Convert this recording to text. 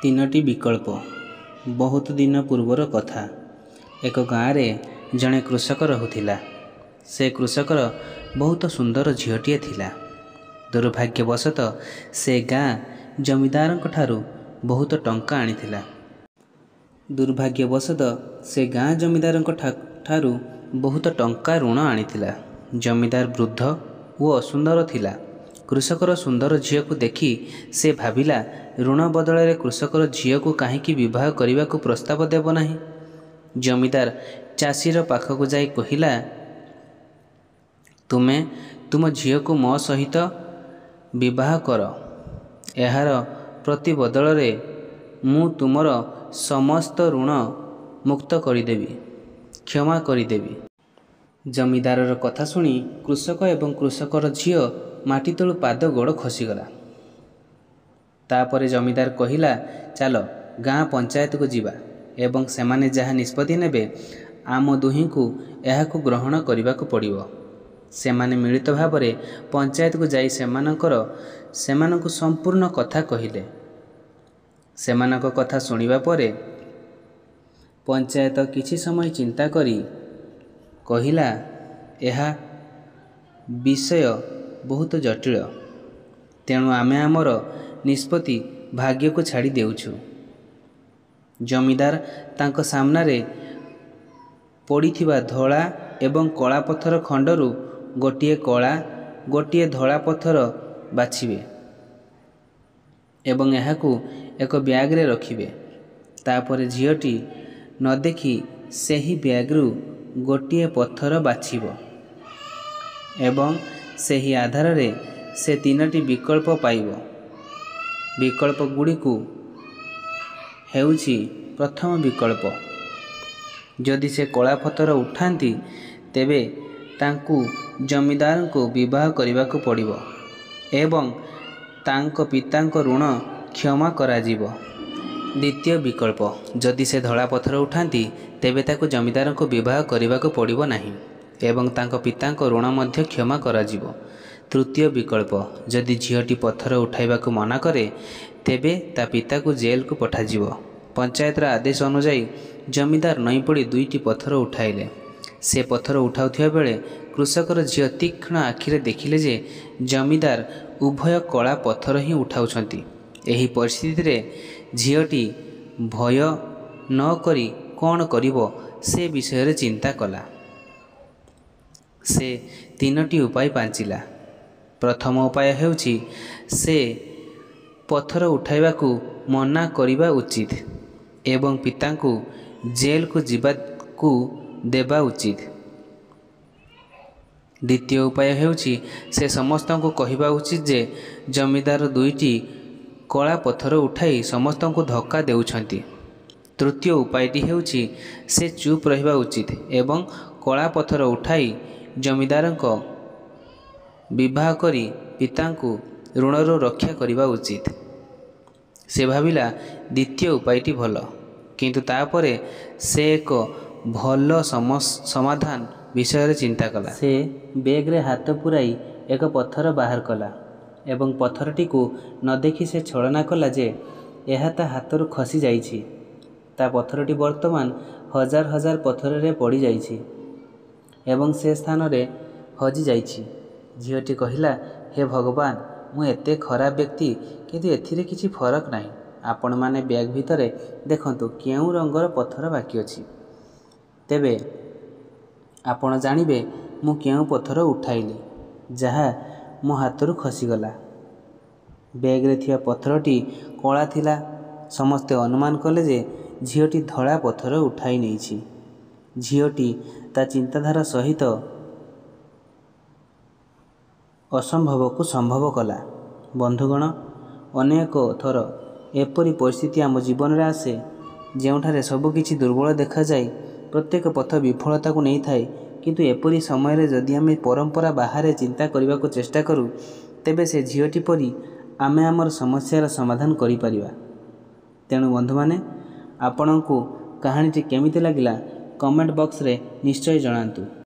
तीनोटी विकल्प। बहुत दिन पूर्वर कथा। एक गाँव में जड़े कृषक रहुथिला। से कृषकर बहुत सुंदर झीलटिए थिला। दुर्भाग्यवशतः से गाँ जमीदार बहुत टंका आनिथिला। दुर्भाग्यवशतः से गाँ जमीदार बहुत टंका ऋण आनिथिला। जमीदार वृद्ध और असुंदर थिला। कृषकर सुंदर झील को देखी से भाविला ऋण बदल कृषकर झील को कहीं विवाह करने को प्रस्ताव देव नहीं। जमीदार चाषीर पाखक जाई कहिला, तुमे तुम झील को मो सहित विवाह कर। यार प्रति बदल मु तुमर समस्त ऋण मुक्त करदेवी, क्षमा करदेवी। जमीदार कथा शुणी कृषक एवं कृषकर झील माटी तलू पाद गोड़ खसीगला। तापर जमीदार कहिला, चल गाँ पंचायत को जीवा एवं सेमाने जहाँ निष्पत्ति नेबे आम दुही को यहाकू ग्रहण करने को पड़िबो। सेमाने मिलित भाव पंचायत को जाई सेमानंकु संपूर्ण कथा कहिले। सेमानक कथा सुनिबा परे पंचायत किछि समय चिंता करी कहिला, यह विषय बहुत जटिल, तेणु आमे आमर निष्पत्ति भाग्य को छाड़ी देउछु। जमीदार तांक सामनारे पड़िथिबा धला एवं कला पत्थर खंडरू गोटिए कला गोटिए धला पत्थर बाछिबे एवं एहाकू एक ब्याग रे रखिबे। तापर झीलटी न देखी सेही ब्यागरू गोटिए पत्थर बाछिबो एवं सेही आधार रे से तीनोटी विकल्प पाइबो। विकल्प गुड़िकू हेउछि प्रथम विकल्प, जदि से कला पत्थर उठांती तेबे तांकू जमीदार को विवाह करने को पड़िबो एवं तांक पितांक ऋण क्षमा कराजिबो। द्वितीय विकल्प, जदि से धला पत्थर उठांती तेबे ताकू जमीदार को विवाह करने को पड़िबो नहीं एवं तांक पितांक ऋण मध्य क्षमा कराजिबो। तृतीय विकल्प, जदि झीलटी पत्थर उठाइबा को मना करे तेबे ता पिता को जेल को पठाजिबो। पंचायतर आदेश अनुजाई जमीदार नई पड़ी दुईटी पत्थर उठाइले। से पत्थर उठाउथिबा बेले कृषकर झील तीक्ष्ण आखिरे देखिले जे जमीदार उभय कला पत्थर ही उठाउछंती। एही परिस्थिति रे झीलटी भय न करी कौन करिबो से विषय रे चिंता कला। से तीनोटी उपाय पांचिला। प्रथम उपाय हेउछि से पत्थर उठाइबा को मना करिबा उचित एवं पिता को जेल को जीवा को देबा उचित। द्वितीय उपाय हेउछि से समस्त को कहिबा उचित जे जमीदार दुईटी कला पत्थर उठाई समस्त को धक्का देउछंती। तृतीय उपायटी हेउछि से चुप रहिबा उचित एवं कला पत्थर उठाई जमीदार को विवाह करी पिता को ऋणरू रक्षा करने उचित। से भाविला द्वितीय उपायटी भल, किंतु तापरे से एक भल समाधान विषय चिंता कला। से बैग रे हाथ पुराई एक पत्थर बाहर कला एवं पत्थरटी को न देखी से छलना कला जे यह ता हाथरू खसी जाइछि। ता पत्थरटी वर्तमान हजार हजार पत्थर रे पड़ी जाइछि एवं से स्थान रे हजि जाइछि। झीलटी कहिला, हे भगवान, मु एते खराब व्यक्ति किंतु एथिरे किछि फरक नाही। आपण माने बैग भितरे देखंतु केउ रंगर पत्थर बाकी अछि, तेबे आपण जानिबे मु केउ पत्थर उठाइली जहा मो हाथरू खसीगला। बैग रे थिया पत्थरटी कला थिला। समस्ते अनुमान कले जे झीलटी धला पत्थर उठाई नेछि। झीलटी ता चिंताधारा सहित असंभव को संभव कला। बंधुगण, अनेक थर एपरी परिस्थिति आम जीवन रे आसे जेउठारे सबकिछि दुर्बल देखा जाए, प्रत्येक पथ विफलता को नहीं थाए। किंतु एपरी समय रे जदि आमे परंपरा बाहर चिंता करने को चेष्टा करूँ तेबे से झीलटी परी आमे आमर समस्यार समाधान करि परिबा। तेणु बंधु माने आपणको कहानीटी केमिति लागिला कमेंट बॉक्स रे निश्चय जणांतु।